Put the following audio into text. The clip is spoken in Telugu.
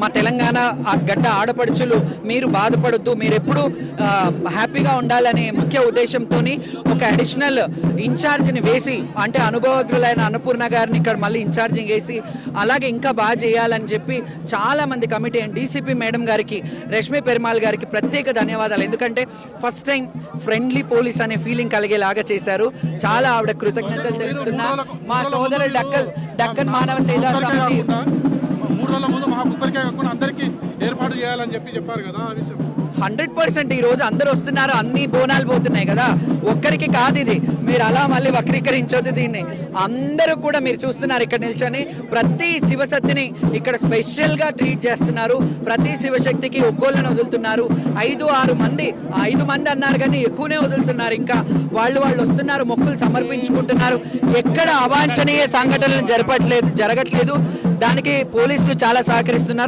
మా తెలంగాణ గడ్డ ఆడపడుచులు మీరు బాధపడొద్దు, మీరు ఎప్పుడు హ్యాపీగా ఉండాలనే ముఖ్య ఉద్దేశంతో ఒక అడిషనల్ ఇన్ఛార్జిని వేసి, అంటే అనుభవజ్ఞులైన అన్నపూర్ణ గారిని ఇక్కడ మళ్ళీ ఇన్ఛార్జింగ్ వేసి అలాగే ఇంకా బాగా చేయాలని చెప్పి చాలామంది కమిటీ అండ్ డీసీపీ మేడం గారికి, రష్మి పెరుమాల్ గారికి ప్రత్యేక ధన్యవాదాలు. ఎందుకంటే ఫస్ట్ టైం ఫ్రెండ్లీ పోలీస్ అనే ఫీలింగ్ కలిగేలాగా చేశారు. చాలా ఆవిడ కృతజ్ఞతలు తెలుపుతున్నా. మా సోదరుడు డక్కన్ మానవ సేవా సమితి 3 రోజుల ముందు మా ఒక్కరికే కాకుండా అందరికీ ఏర్పాటు చేయాలని చెప్పారు కదా, ఆ విషయం 100% ఈ రోజు అందరూ వస్తున్నారు, అన్ని బోనాలు పోతున్నాయి కదా, ఒక్కరికి కాదు ఇది. మీరు అలా మళ్ళీ వక్రీకరించొద్దు దీన్ని. అందరూ కూడా మీరు చూస్తున్నారు ఇక్కడ నిల్చొని ప్రతి శివశక్తిని ఇక్కడ స్పెషల్గా ట్రీట్ చేస్తున్నారు. ప్రతి శివశక్తికి ఒక్కోళ్ళని వదులుతున్నారు. 5-6 మంది, 5 మంది అన్నారు కానీ ఎక్కువనే వదులుతున్నారు. ఇంకా వాళ్ళు వస్తున్నారు, మొక్కులు సమర్పించుకుంటున్నారు. ఎక్కడ అవాంఛనీయ సంఘటనలు జరగట్లేదు. దానికి పోలీసులు చాలా సహకరిస్తున్నారు.